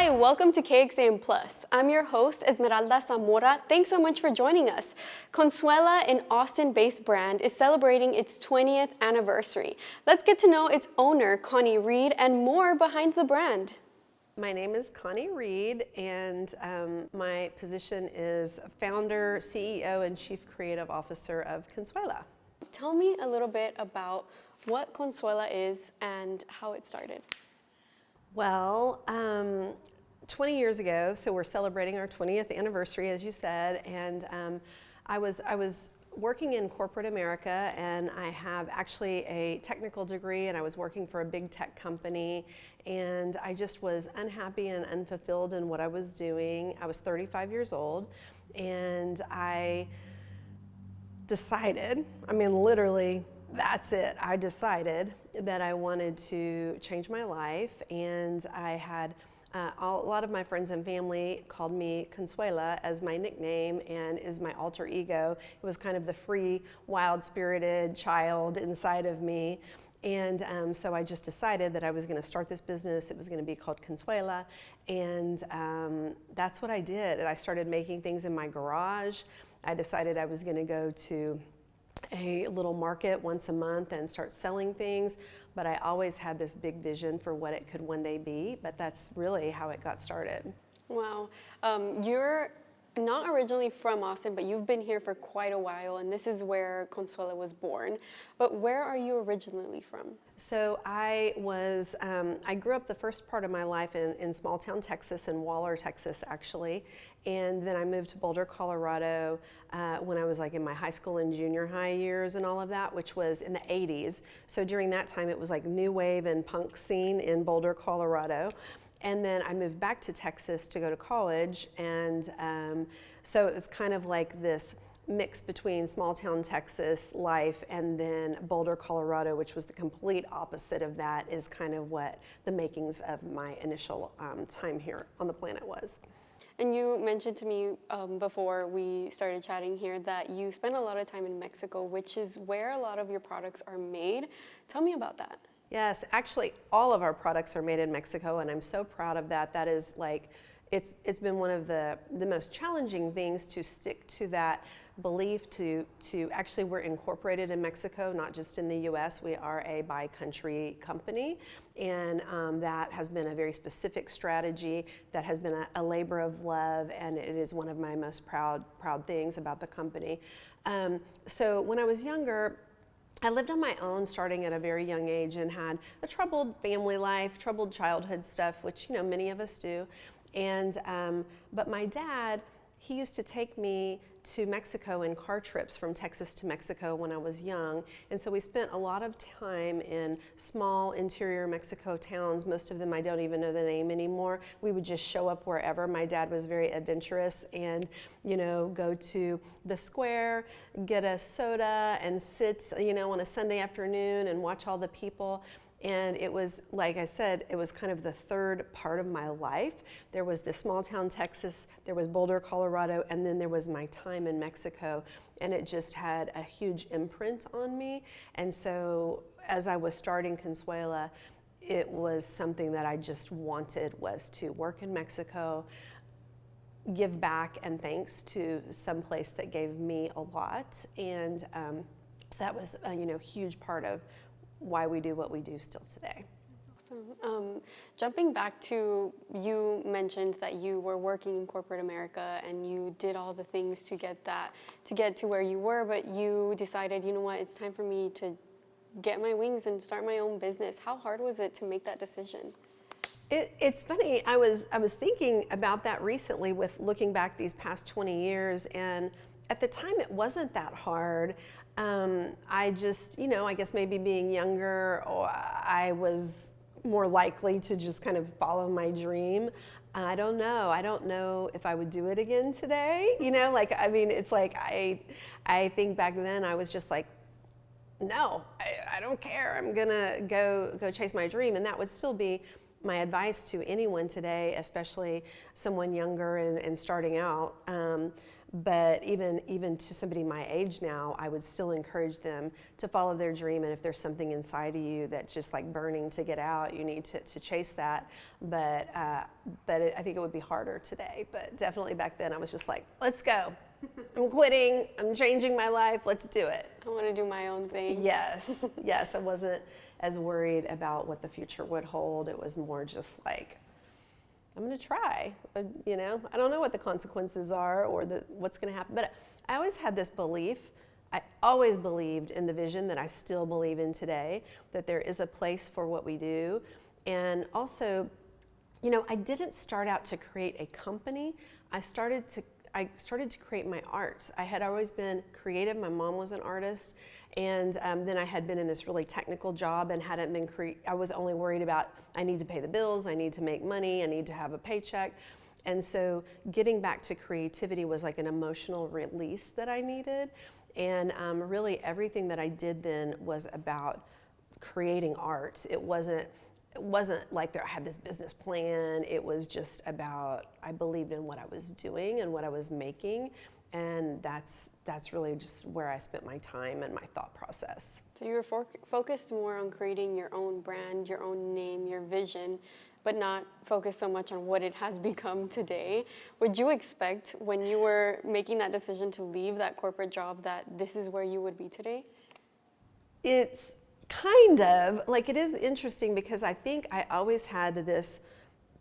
Hi, welcome to KXAM Plus. I'm your host, Esmeralda Zamora. Thanks so much for joining us. Consuela, an Austin-based brand, is celebrating its 20th anniversary. Let's get to know its owner, Connie Reed, and more behind the brand. My name is Connie Reed, and my position is founder, CEO, and Chief Creative Officer of Consuela. Tell me a little bit about what Consuela is and how it started. Well, 20 years ago, so we're celebrating our 20th anniversary, as you said, and I was working in corporate America, and I have actually a technical degree, and I was working for a big tech company, and I just was unhappy and unfulfilled in what I was doing. I was 35 years old, and I decided, literally, that's it. I decided that I wanted to change my life, and I had a lot of my friends and family called me Consuela as my nickname and is my alter ego. It was kind of the free, wild-spirited child inside of me. And so I just decided that I was going to start this business. It was going to be called Consuela, and that's what I did. And I started making things in my garage. I decided I was going to go to a little market once a month and start selling things, but I always had this big vision for what it could one day be, but that's really how it got started. Wow. You're not originally from Austin, but you've been here for quite a while, and this is where Consuela was born. But where are you originally from? So I grew up the first part of my life in small town Texas, in Waller, Texas, actually. And then I moved to Boulder, Colorado when I was like in my high school and junior high years and all of that, which was in the 80s. So during that time, it was like new wave and punk scene in Boulder, Colorado. And then I moved back to Texas to go to college, and so it was kind of like this mix between small town Texas life and then Boulder, Colorado, which was the complete opposite of that, is kind of what the makings of my initial time here on the planet was. And you mentioned to me before we started chatting here that you spend a lot of time in Mexico, which is where a lot of your products are made. Tell me about that. Yes, actually, all of our products are made in Mexico, and I'm so proud of that. That is like, it's been one of the most challenging things to stick to that belief. To actually, we're incorporated in Mexico, not just in the U.S. We are a by-country company, and that has been a very specific strategy. That has been a labor of love, and it is one of my most proud things about the company. So when I was younger, I lived on my own starting at a very young age and had a troubled family life, troubled childhood stuff, which many of us do. And but my dad, he used to take me to Mexico in car trips from Texas to Mexico when I was young. And so we spent a lot of time in small interior Mexico towns. Most of them I don't even know the name anymore. We would just show up wherever. My dad was very adventurous and, go to the square, get a soda and sit, on a Sunday afternoon and watch all the people. And it was, like I said, it was kind of the third part of my life. There was the small town Texas, there was Boulder, Colorado, and then there was my time in Mexico. And it just had a huge imprint on me. And so as I was starting Consuela, it was something that I just wanted, was to work in Mexico, give back and thanks to some place that gave me a lot. And so that was a huge part of why we do what we do still today. Awesome. Jumping back to, you mentioned that you were working in corporate America and you did all the things to get to where you were, but you decided, you know what, it's time for me to get my wings and start my own business. How hard was it to make that decision? It's funny, I was thinking about that recently with looking back these past 20 years, and at the time it wasn't that hard. I just, I guess maybe being younger, or I was more likely to just kind of follow my dream. I don't know. I don't know if I would do it again today. It's like I think back then I was just like, no, I don't care. I'm gonna go chase my dream, and that would still be my advice to anyone today, especially someone younger and starting out, but even to somebody my age now, I would still encourage them to follow their dream. And if there's something inside of you that's just like burning to get out, you need to chase that. But I think it would be harder today. But definitely back then, I was just like, let's go. I'm quitting. I'm changing my life. Let's do it. I want to do my own thing. Yes, yes. I wasn't as worried about what the future would hold. It was more just like, I'm going to try. You know, I don't know what the consequences are or what's going to happen. But I always had this belief. I always believed in the vision that I still believe in today, that there is a place for what we do. And also, you know, I didn't start out to create a company. I started to create my art. I had always been creative. My mom was an artist. And then I had been in this really technical job and hadn't been I was only worried about, I need to pay the bills, I need to make money, I need to have a paycheck. And so getting back to creativity was like an emotional release that I needed. And really everything that I did then was about creating art. It wasn't like I had this business plan. It was just about, I believed in what I was doing and what I was making. And that's really just where I spent my time and my thought process. So you were focused more on creating your own brand, your own name, your vision, but not focused so much on what it has become today. Would you expect when you were making that decision to leave that corporate job that this is where you would be today? It's kind of, like, it is interesting because I think I always had this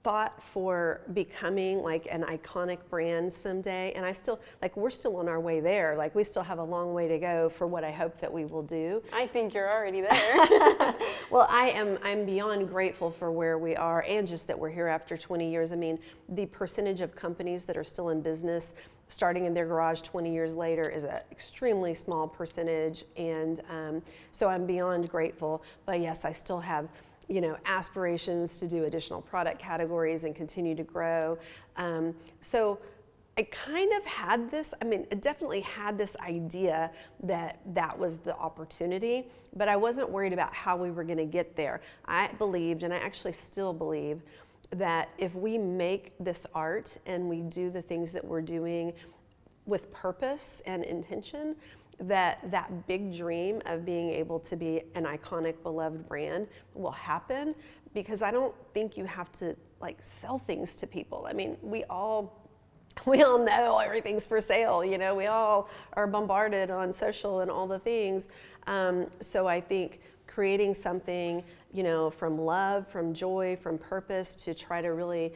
thought for becoming like an iconic brand someday, and I still, like, we're still on our way there. Like, we still have a long way to go for what I hope that we will do. I think you're already there. Well, I'm beyond grateful for where we are, and just that we're here after 20 years. I mean, the percentage of companies that are still in business starting in their garage 20 years later is an extremely small percentage, and so I'm beyond grateful. But yes, I still have, you know, aspirations to do additional product categories and continue to grow. So I kind of had this, I mean, I definitely had this idea that that was the opportunity, but I wasn't worried about how we were going to get there. I believed, and I actually still believe, that if we make this art and we do the things that we're doing with purpose and intention, that big dream of being able to be an iconic, beloved brand will happen, because I don't think you have to like sell things to people. I mean, we all know everything's for sale, you know, we all are bombarded on social and all the things. So I think creating something, you know, from love, from joy, from purpose, to try to really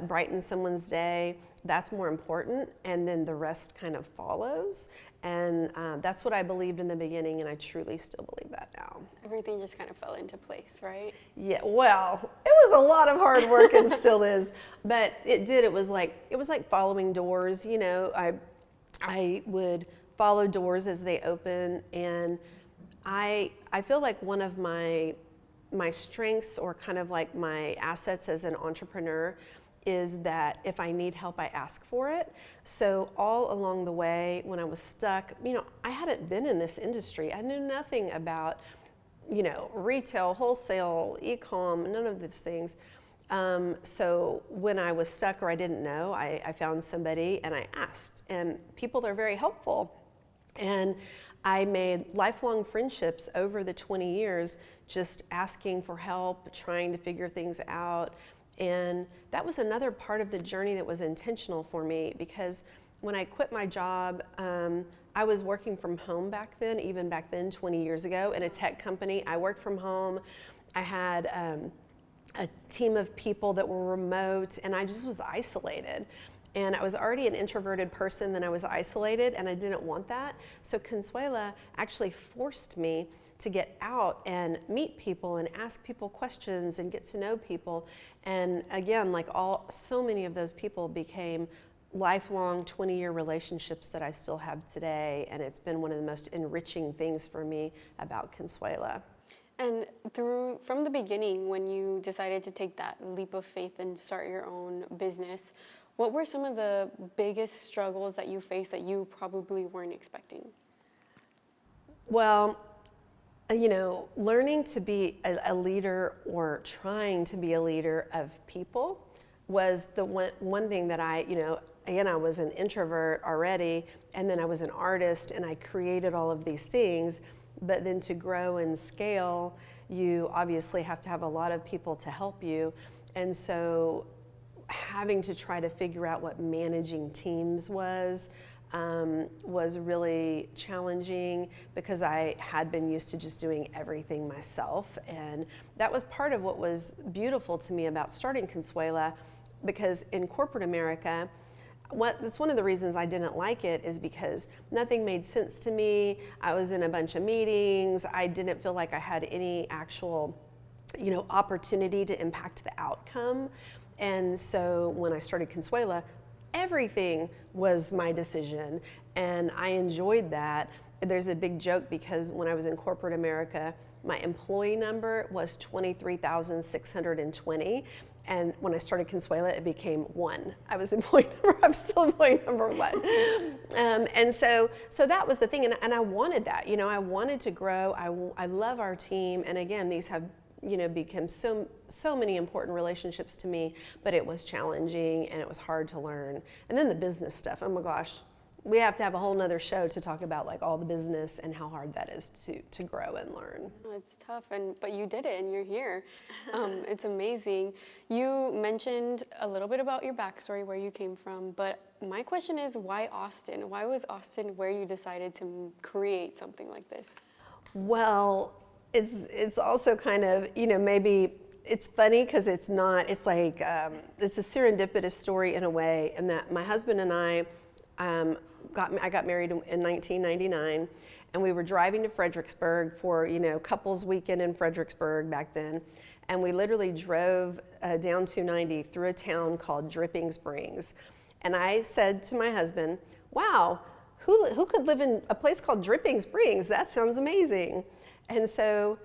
brighten someone's day, that's more important, and then the rest kind of follows. And that's what I believed in the beginning, and I truly still believe that now. Everything just kind of fell into place, right? Yeah, well, it was a lot of hard work and still is, but it did. It was like following doors, you know. I would follow doors as they open, and I feel like one of my strengths, or kind of like my assets as an entrepreneur, is that if I need help, I ask for it. So all along the way, when I was stuck, you know, I hadn't been in this industry. I knew nothing about, you know, retail, wholesale, e-com, none of these things. So when I was stuck or I didn't know, I found somebody and I asked, and people are very helpful. And I made lifelong friendships over the 20 years, just asking for help, trying to figure things out. And that was another part of the journey that was intentional for me, because when I quit my job, I was working from home back then, even back then 20 years ago, in a tech company. I worked from home. I had a team of people that were remote, and I just was isolated. And I was already an introverted person, then I was isolated, and I didn't want that. So Consuela actually forced me to get out and meet people and ask people questions and get to know people. And again, like so many of those people became lifelong 20-year relationships that I still have today. And it's been one of the most enriching things for me about Consuela. And from the beginning, when you decided to take that leap of faith and start your own business, what were some of the biggest struggles that you faced that you probably weren't expecting? Well, Learning to be a leader or trying to be a leader of people was the one thing that again, I was an introvert already, and then I was an artist, and I created all of these things. But then to grow and scale, you obviously have to have a lot of people to help you. And so having to try to figure out what managing teams was really challenging, because I had been used to just doing everything myself. And that was part of what was beautiful to me about starting Consuela, because in corporate America, that's one of the reasons I didn't like it, is because nothing made sense to me. I was in a bunch of meetings. I didn't feel like I had any actual, opportunity to impact the outcome. And so when I started Consuela, everything was my decision, and I enjoyed that. There's a big joke, because when I was in corporate America, my employee number was 23,620. And when I started Consuela, it became 1. I was employee number, I'm still employee number 1. And so that was the thing, and I wanted that. I wanted to grow. I love our team, and again, these have become so many important relationships to me, but it was challenging and it was hard to learn. And then the business stuff, oh my gosh, we have to have a whole nother show to talk about like all the business and how hard that is to grow and learn. It's tough, but you did it and you're here. It's amazing. You mentioned a little bit about your backstory, where you came from, but my question is, why Austin? Why was Austin where you decided to create something like this? Well, it's also kind of, maybe it's funny, because it's not, it's like, it's a serendipitous story in a way, in that my husband and I got married in 1999, and we were driving to Fredericksburg for, couples weekend in Fredericksburg back then. And we literally drove down 290 through a town called Dripping Springs. And I said to my husband, wow, who could live in a place called Dripping Springs? That sounds amazing. And so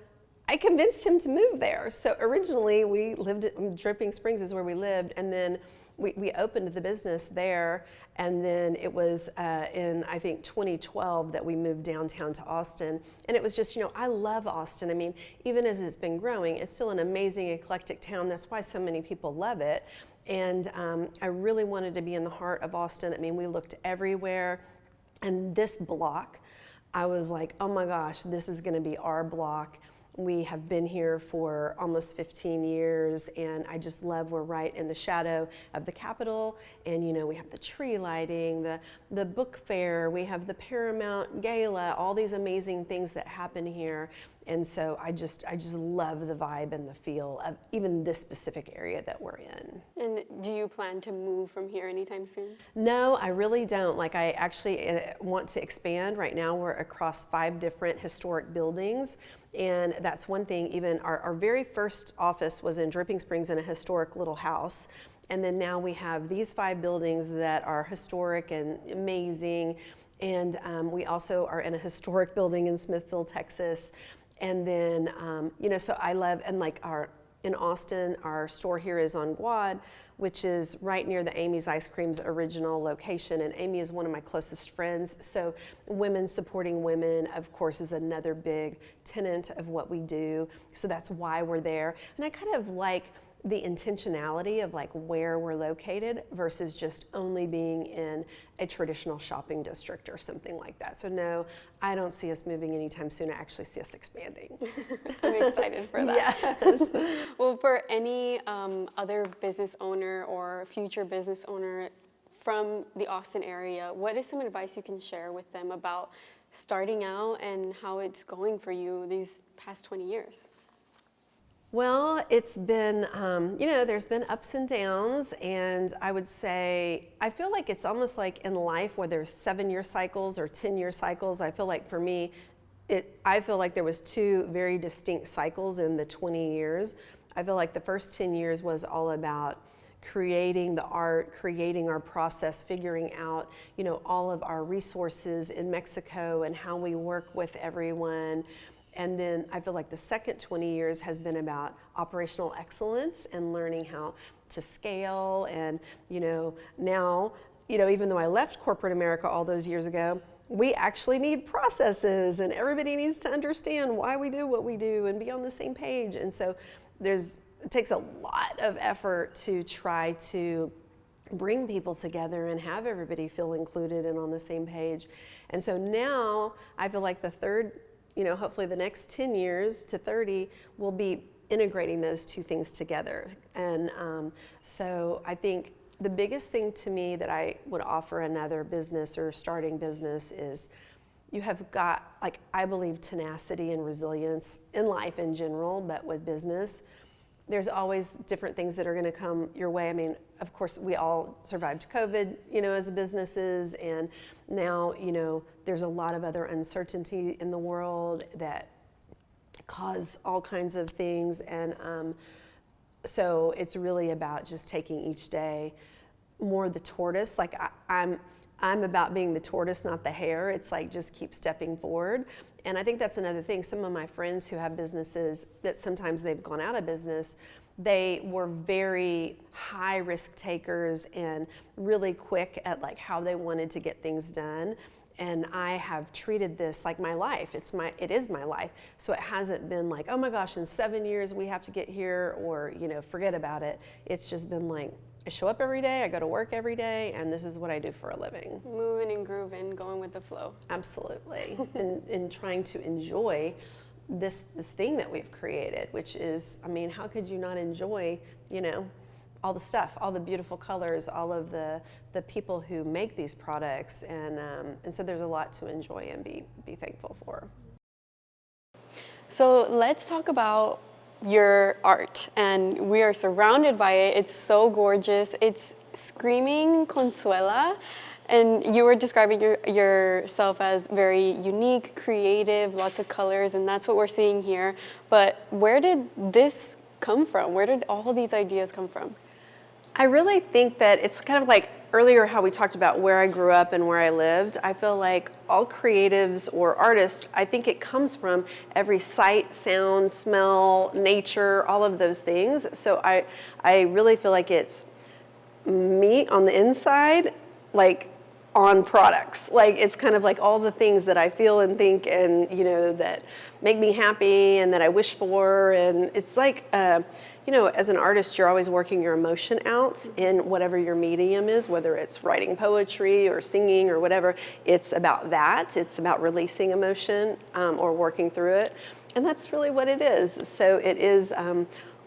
I convinced him to move there. So originally we lived at Dripping Springs is where we lived, and then we opened the business there, and then it was in, I think, 2012 that we moved downtown to Austin. And it was just, I love Austin. I mean, even as it's been growing, it's still an amazing, eclectic town. That's why so many people love it. And I really wanted to be in the heart of Austin. I mean, we looked everywhere, and this block, I was like, oh my gosh, this is going to be our block. We have been here for almost 15 years, and I just love, we're right in the shadow of the Capitol, and we have the tree lighting, the book fair, we have the Paramount Gala, all these amazing things that happen here. And so I just love the vibe and the feel of even this specific area that we're in. And do you plan to move from here anytime soon? No, I really don't. Like, I actually want to expand. Right now we're across 5 different historic buildings. And that's one thing. Even our very first office was in Dripping Springs in a historic little house. And then now we have these 5 buildings that are historic and amazing. And we also are in a historic building in Smithville, Texas. And then, so I love, and like in Austin, our store here is on Guad, which is right near the Amy's Ice Cream's original location. And Amy is one of my closest friends. So women supporting women, of course, is another big tenet of what we do. So that's why we're there. And I kind of like the intentionality of like where we're located versus just only being in a traditional shopping district or something like that. So no, I don't see us moving anytime soon. I actually see us expanding. I'm excited for that. Yes. Well, for any other business owner or future business owner from the Austin area, what is some advice you can share with them about starting out and how it's going for you these past 20 years? Well, it's been, there's been ups and downs, and I would say, I feel like it's almost like in life where there's 7-year cycles or 10-year cycles. I feel like for me, I feel like there was 2 very distinct cycles in the 20 years. I feel like the first 10 years was all about creating the art, creating our process, figuring out, all of our resources in Mexico and how we work with everyone. And then I feel like the second 20 years has been about operational excellence and learning how to scale. And, now, even though I left corporate America all those years ago, we actually need processes, and everybody needs to understand why we do what we do and be on the same page. And so it takes a lot of effort to try to bring people together and have everybody feel included and on the same page. And so now I feel like hopefully the next 10 years to 30 will be integrating those two things together. And so I think the biggest thing to me that I would offer another business or starting business is you have got, I believe, tenacity and resilience in life in general, but with business, there's always different things that are going to come your way. I mean, of course, we all survived COVID, as businesses, and now, there's a lot of other uncertainty in the world that cause all kinds of things, and so it's really about just taking each day more the tortoise. I'm about being the tortoise, not the hare. It's just keep stepping forward. And I think that's another thing. Some of my friends who have businesses that sometimes they've gone out of business, they were very high risk takers and really quick at how they wanted to get things done. And I have treated this like my life. It is my life. So it hasn't been oh my gosh, in 7 years we have to get here, or forget about it. It's just been I show up every day, I go to work every day, and this is what I do for a living. Moving and grooving, going with the flow. Absolutely. and trying to enjoy this thing that we've created, which is, how could you not enjoy, all the stuff, all the beautiful colors, all of the people who make these products, and so there's a lot to enjoy and be thankful for. So let's talk about your art, and we are surrounded by it. It's so gorgeous. It's screaming consuela, and you were describing yourself as very unique, creative, lots of colors, and that's what we're seeing here. But where did this come from? Where did all these ideas come from? I really think that it's kind of earlier how we talked about where I grew up and where I lived. I feel like all creatives or artists, I think it comes from every sight, sound, smell, nature, all of those things. So I really feel like it's me on the inside, on products. It's kind of all the things that I feel and think and, that make me happy and that I wish for. And it's as an artist, you're always working your emotion out in whatever your medium is, whether it's writing poetry or singing or whatever. It's about that. It's about releasing emotion or working through it. And that's really what it is. So it is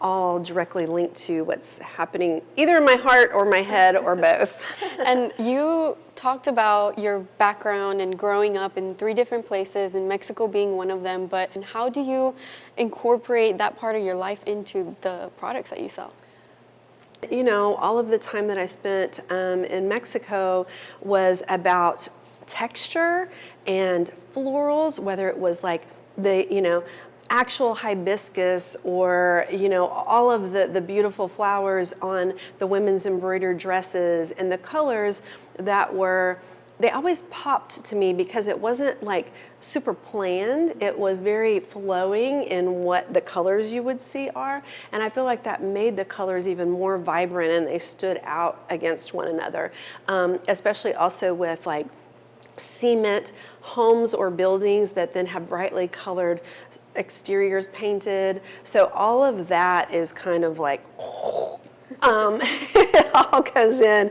all directly linked to what's happening either in my heart or my head or both. And you talked about your background and growing up in 3 different places, and Mexico being one of them, but how do you incorporate that part of your life into the products that you sell? All of the time that I spent in Mexico was about texture and florals, whether it was actual hibiscus or all of the beautiful flowers on the women's embroidered dresses, and the colors that they always popped to me because it wasn't super planned. It was very flowing in what the colors you would see are, and I feel like that made the colors even more vibrant, and they stood out against one another, especially also with cement homes or buildings that then have brightly colored exteriors painted. So all of that is kind of it all goes in.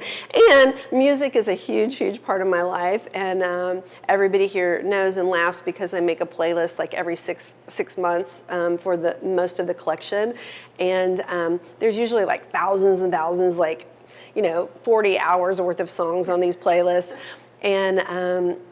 And music is a huge part of my life. And everybody here knows and laughs because I make a playlist every six months for most of the collection. And there's usually thousands and thousands, 40 hours worth of songs on these playlists. And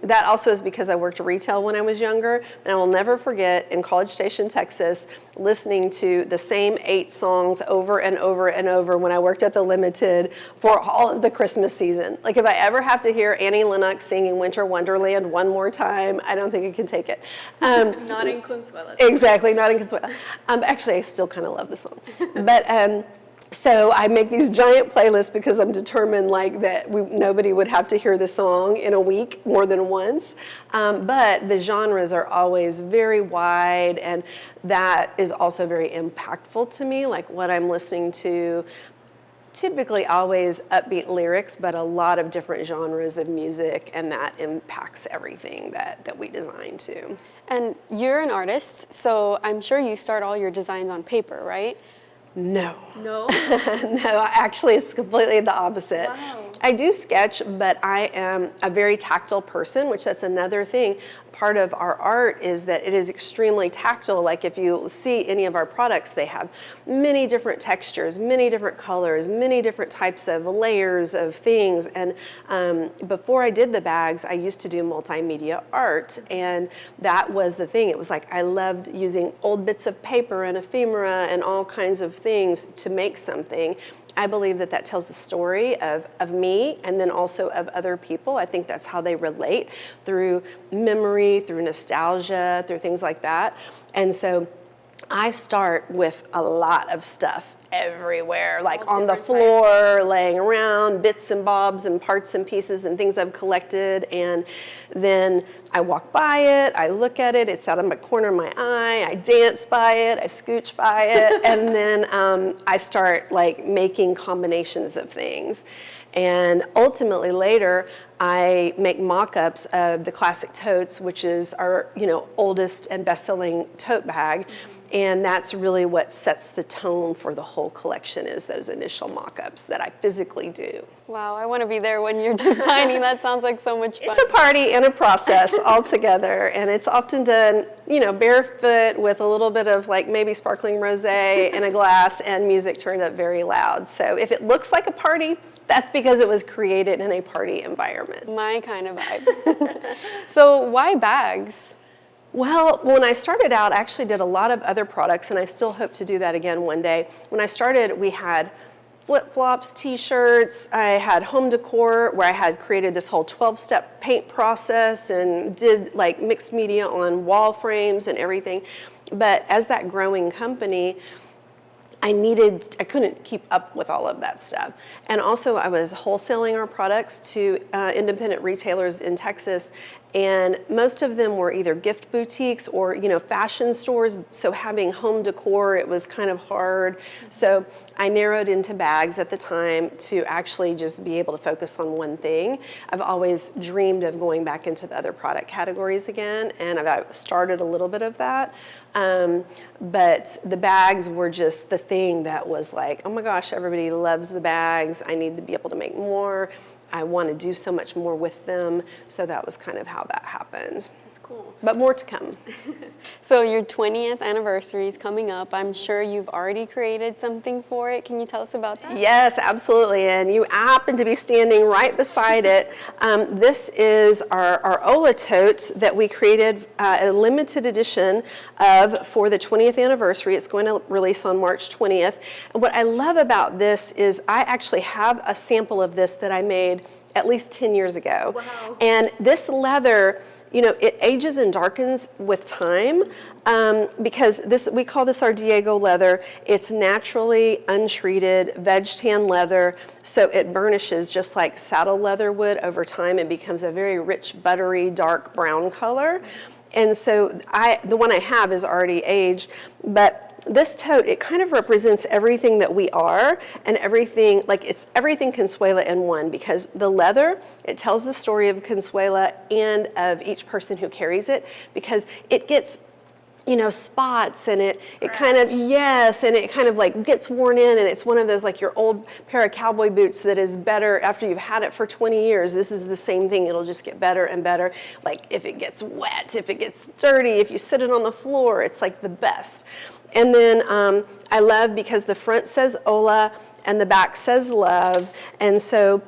that also is because I worked retail when I was younger. And I will never forget in College Station, Texas, listening to the same 8 songs over and over and over when I worked at the Limited for all of the Christmas season. If I ever have to hear Annie Lennox singing Winter Wonderland one more time, I don't think I can take it. Not in Consuela. Exactly, not in Consuela. Actually, I still kind of love the song. But so I make these giant playlists because I'm determined that nobody would have to hear the song in a week more than once. But the genres are always very wide, and that is also very impactful to me, what I'm listening to. typically always upbeat lyrics, but a lot of different genres of music, and that impacts everything that we design too. And you're an artist, so I'm sure you start all your designs on paper, right? No. No? No, actually it's completely the opposite. Wow. I do sketch, but I am a very tactile person, which that's another thing. Part of our art is that it is extremely tactile. Like if you see any of our products, they have many different textures, many different colors, many different types of layers of things. And before I did the bags, I used to do multimedia art, and that was the thing. It was like I loved using old bits of paper and ephemera and all kinds of things to make something. I believe that that tells the story of me and then also of other people. I think that's how they relate, through memory, through nostalgia, through things like that. And so I start with a lot of stuff everywhere, like All on the different floor, laying around, bits and bobs and parts and pieces and things I've collected. And then I walk by it, I look at it, it's out of my corner of my eye, I dance by it, I scooch by it, and then I start like making combinations of things. And ultimately later, I make mock-ups of the classic totes, which is our oldest and best-selling tote bag. And that's really what sets the tone for the whole collection, is those initial mock-ups that I physically do. Wow, I want to be there when you're designing. That sounds like so much fun. It's a party and a process all together, and it's often done, barefoot with a little bit of like maybe sparkling rosé in a glass and music turned up very loud. So if it looks like a party, that's because it was created in a party environment. My kind of vibe. So why bags? Well, when I started out, I actually did a lot of other products, and I still hope to do that again one day. When I started, we had flip-flops, t-shirts, I had home decor where I had created this whole 12-step paint process and did like mixed media on wall frames and everything. But as that growing company, I couldn't keep up with all of that stuff. And also I was wholesaling our products to independent retailers in Texas, and most of them were either gift boutiques or fashion stores. So having home decor, it was kind of hard. So I narrowed into bags at the time to actually just be able to focus on one thing. I've always dreamed of going back into the other product categories again, and I've started a little bit of that. But the bags were just the thing that was like, oh my gosh, everybody loves the bags. I need to be able to make more. I want to do so much more with them. So that was kind of how that happened. That's cool. But more to come. So your 20th anniversary is coming up. I'm sure you've already created something for it. Can you tell us about that? Yes, absolutely. And you happen to be standing right beside it. This is our Ola tote that we created a limited edition of for the 20th anniversary. It's going to release on March 20th. And what I love about this is I actually have a sample of this that I made at least 10 years ago. Wow. And this leather, it ages and darkens with time because we call this our Diego leather. It's naturally untreated veg tan leather, so it burnishes just like saddle leather would over time and becomes a very rich, buttery, dark brown color. And so the one I have is already aged, but this tote, it kind of represents everything that we are and everything, like it's everything Consuela in one, because the leather, it tells the story of Consuela and of each person who carries it, because it gets spots and it kind of, yes, and it kind of like gets worn in, and it's one of those like your old pair of cowboy boots that is better after you've had it for 20 years. This is the same thing. It'll just get better and better. Like if it gets wet, if it gets dirty, if you sit it on the floor, it's like the best. And then I love because the front says Ola and the back says love. And so,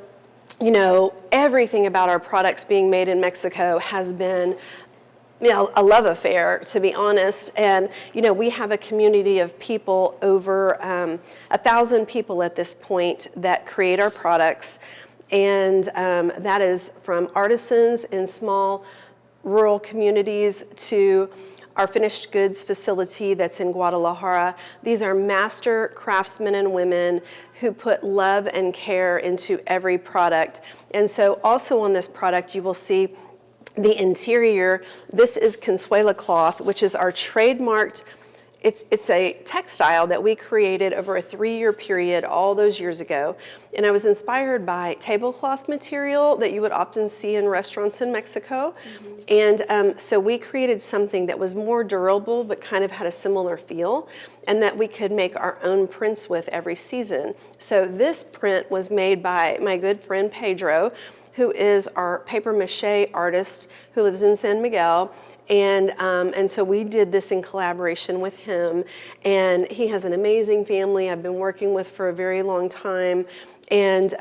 everything about our products being made in Mexico has been a love affair, to be honest. And, we have a community of people, over 1,000 people at this point, that create our products. And that is from artisans in small rural communities to our finished goods facility that's in Guadalajara. These are master craftsmen and women who put love and care into every product. And so also on this product, you will see the interior. This is Consuela cloth, which is our trademarked it's a textile that we created over a 3-year period all those years ago. And I was inspired by tablecloth material that you would often see in restaurants in Mexico. And so we created something that was more durable, but kind of had a similar feel, and that we could make our own prints with every season. So this print was made by my good friend Pedro, who is our paper mache artist who lives in San Miguel. And so we did this in collaboration with him, and he has an amazing family I've been working with for a very long time. And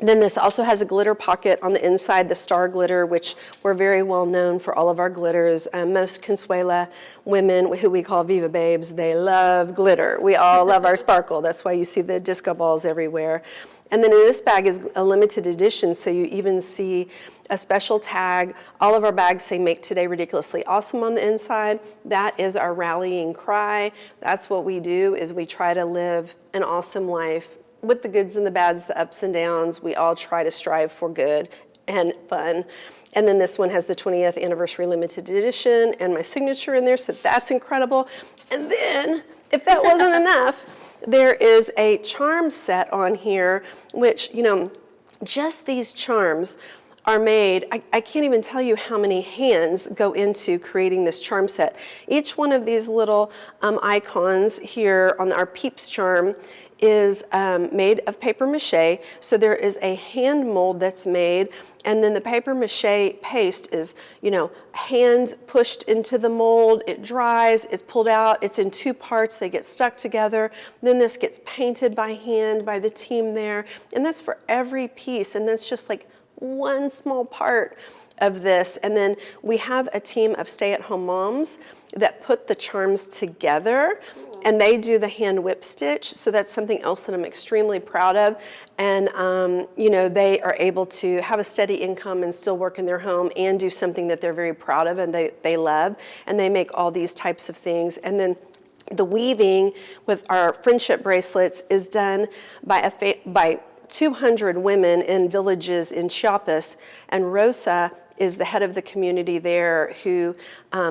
then this also has a glitter pocket on the inside, the star glitter, which we're very well known for all of our glitters. Most Consuela women, who we call Viva Babes, they love glitter. We all love our sparkle. That's why you see the disco balls everywhere. And then this bag is a limited edition, so you even see a special tag. All of our bags say "Make Today Ridiculously Awesome" on the inside. That is our rallying cry. That's what we do, is we try to live an awesome life with the goods and the bads, the ups and downs. We all try to strive for good and fun. And then this one has the 20th anniversary limited edition and my signature in there, so that's incredible. And then, if that wasn't enough, there is a charm set on here, which, just these charms are made. I can't even tell you how many hands go into creating this charm set. Each one of these little icons here on our Peeps charm is made of paper mache. So there is a hand mold that's made, and then the paper mache paste is, hands pushed into the mold, it dries, it's pulled out, it's in 2 parts, they get stuck together. Then this gets painted by hand by the team there, and that's for every piece, and that's just like one small part of this. And then we have a team of stay-at-home moms that put the charms together, and they do the hand whip stitch. So that's something else that I'm extremely proud of. And they are able to have a steady income and still work in their home and do something that they're very proud of and they love. And they make all these types of things. And then the weaving with our friendship bracelets is done by 200 women in villages in Chiapas, and Rosa is the head of the community there, who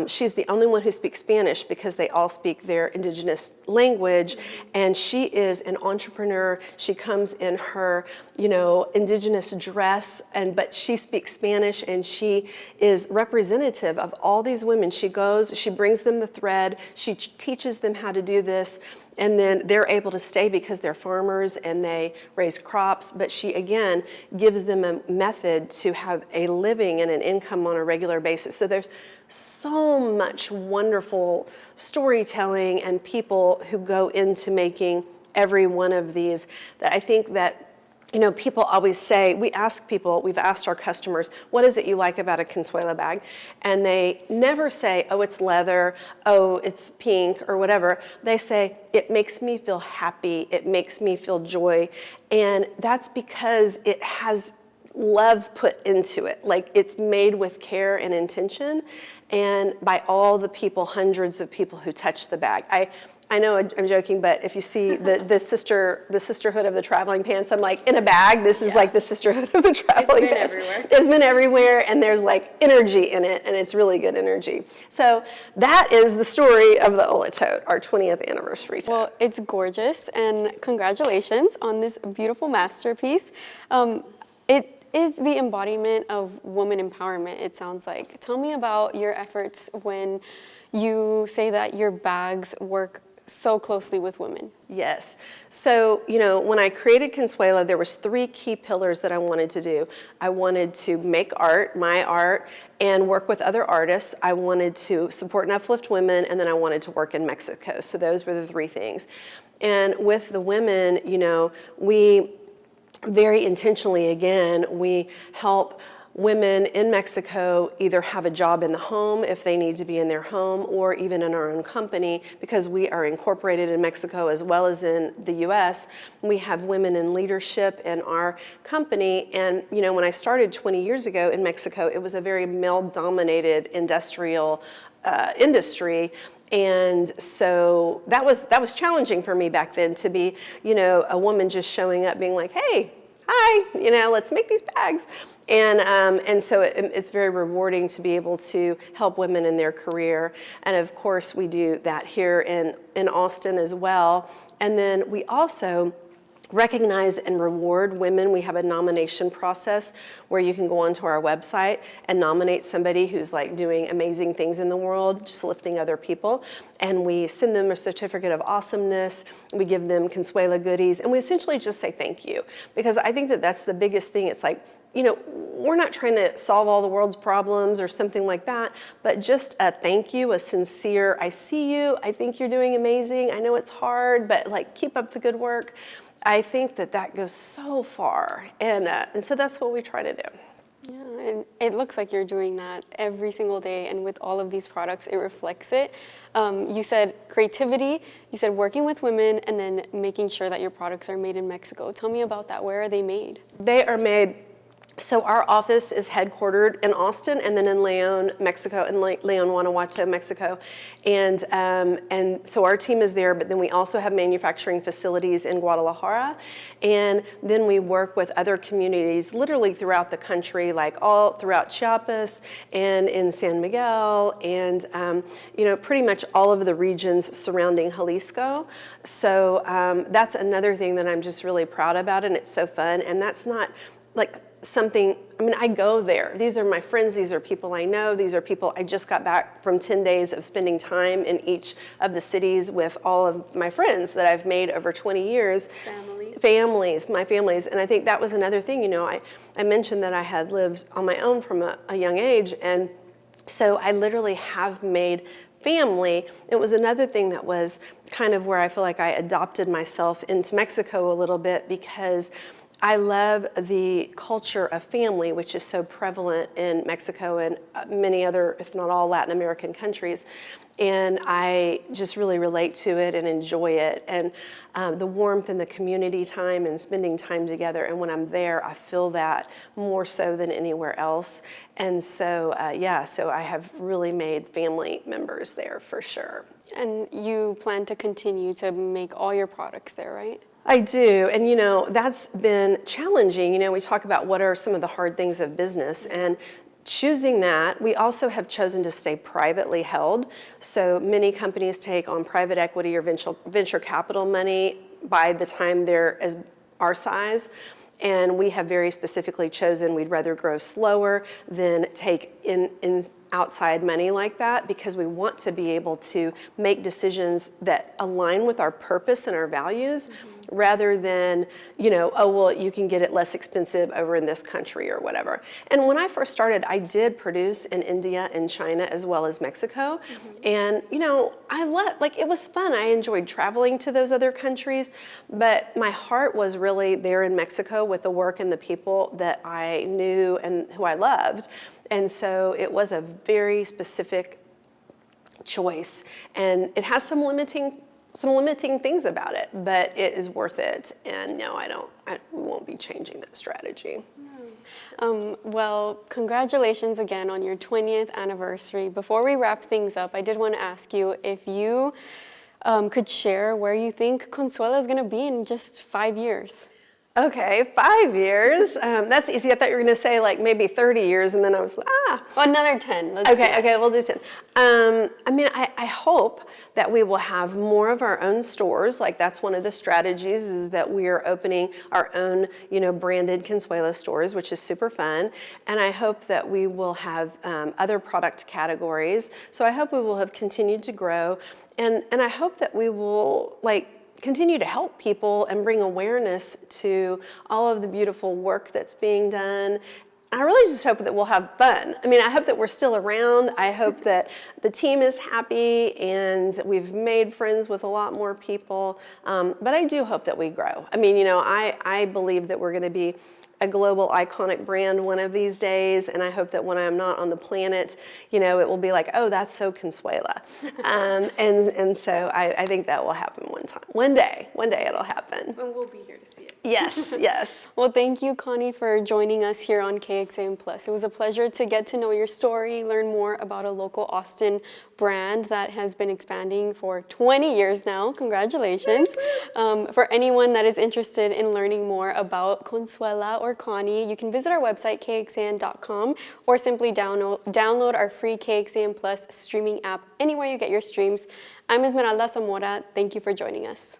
she's the only one who speaks Spanish because they all speak their indigenous language, and she is an entrepreneur. She comes in her, indigenous dress, but she speaks Spanish, and she is representative of all these women. She brings them the thread, she teaches them how to do this, and then they're able to stay because they're farmers and they raise crops. But she, again, gives them a method to have a living and an income on a regular basis. So there's so much wonderful storytelling and people who go into making every one of these, that I think that people always say, we've asked our customers, what is it you like about a Consuela bag? And they never say, oh, it's leather, oh, it's pink, or whatever. They say, it makes me feel happy, it makes me feel joy. And that's because it has love put into it. Like, it's made with care and intention, and by all the people, hundreds of people who touch the bag. I know I'm joking, but if you see the sisterhood of the traveling pants, I'm like, in a bag, this is like the sisterhood of the traveling pants. It's been everywhere, and there's like energy in it, and it's really good energy. So that is the story of the Ola tote, our 20th anniversary tote. Well, it's gorgeous, and congratulations on this beautiful masterpiece. It is the embodiment of woman empowerment, it sounds like. Tell me about your efforts when you say that your bags work so closely with women. Yes. So, when I created Consuela, there was 3 key pillars that I wanted to do. I wanted to make art, my art, and work with other artists. I wanted to support and uplift women, and then I wanted to work in Mexico. So those were the 3 things. And with the women, we very intentionally, again, we help women in Mexico either have a job in the home if they need to be in their home, or even in our own company, because we are incorporated in Mexico as well as in the US. We have women in leadership in our company. And when I started 20 years ago in Mexico, it was a very male-dominated industrial industry. And so that was challenging for me back then, to be, a woman just showing up being like, hey, hi, let's make these bags. And so it's very rewarding to be able to help women in their career. And of course, we do that here in Austin as well. And then we also recognize and reward women. We have a nomination process where you can go onto our website and nominate somebody who's like doing amazing things in the world, just lifting other people. And we send them a certificate of awesomeness. We give them consuela goodies, and we essentially just say thank you, because I think that that's the biggest thing. It's like, you know, we're not trying to solve all the world's problems or something like that, but just a thank you, a sincere, I see you, I think you're doing amazing, I know it's hard, but like keep up the good work. I think that that goes so far, and so that's what we try to do. Yeah, and it looks like you're doing that every single day, and with all of these products, it reflects it. You said creativity, you said working with women, and then making sure that your products are made in Mexico. Tell me about that. Where are they made? They are made. So our office is headquartered in Austin and then in León, Mexico, in León, Guanajuato, Mexico. And so our team is there, but then we also have manufacturing facilities in Guadalajara. And then we work with other communities literally throughout the country, like all throughout Chiapas and in San Miguel and, you know, pretty much all of the regions surrounding Jalisco. So that's another thing that I'm just really proud about, and it's so fun. And that's not like something, I mean, I go there. These are my friends. These are people I know. These are people, I just got back from 10 days of spending time in each of the cities with all of my friends that I've made over 20 years. My families. And I think that was another thing, you know, I mentioned that I had lived on my own from a young age. And so I literally have made family. It was another thing that was kind of where I feel like I adopted myself into Mexico a little bit, because I love the culture of family, which is so prevalent in Mexico and many other, if not all, Latin American countries. And I just really relate to it and enjoy it. And the warmth and the community time and spending time together. And when I'm there, I feel that more so than anywhere else. And so, so I have really made family members there for sure. And you plan to continue to make all your products there, right? I do, and you know, that's been challenging. You know, we talk about what are some of the hard things of business, and choosing that, we also have chosen to stay privately held. So many companies take on private equity or venture capital money by the time they're as our size. And we have very specifically chosen we'd rather grow slower than take in outside money like that, because we want to be able to make decisions that align with our purpose and our values, rather than, you know, oh, well, you can get it less expensive over in this country or whatever. And when I first started, I did produce in India and China as well as Mexico. And, you know, it was fun. I enjoyed traveling to those other countries, but my heart was really there in Mexico with the work and the people that I knew and who I loved. And so it was a very specific choice, and it has some limiting things about it, but it is worth it. And no, we won't be changing that strategy. Well, congratulations again on your 20th anniversary. Before we wrap things up, I did want to ask you if you could share where you think Consuela is going to be in just 5 years. Okay, 5 years. That's easy. I thought you were going to say like maybe 30 years, and then I was like, Well, another 10. Okay, we'll do 10. I mean, I hope that we will have more of our own stores. Like, that's one of the strategies, is that we are opening our own, you know, branded Consuela stores, which is super fun. And I hope that we will have other product categories. So I hope we will have continued to grow. And I hope that we will, like, continue to help people and bring awareness to all of the beautiful work that's being done. I really just hope that we'll have fun. I mean, I hope that we're still around. I hope that the team is happy and we've made friends with a lot more people. But I do hope that we grow. I mean, you know, I believe that we're going to be a global iconic brand one of these days, and I hope that when I'm not on the planet, you know, it will be like, oh, that's so Consuela. And so I think that will happen one day it'll happen. And we'll be here to see it. Yes. Well, thank you, Connie, for joining us here on KXAM Plus. It was a pleasure to get to know your story, learn more about a local Austin brand that has been expanding for 20 years now. Congratulations. For anyone that is interested in learning more about Consuela or Connie, you can visit our website, kexam.com, or simply download our free KXAM Plus streaming app anywhere you get your streams. I'm Esmeralda Zamora. Thank you for joining us.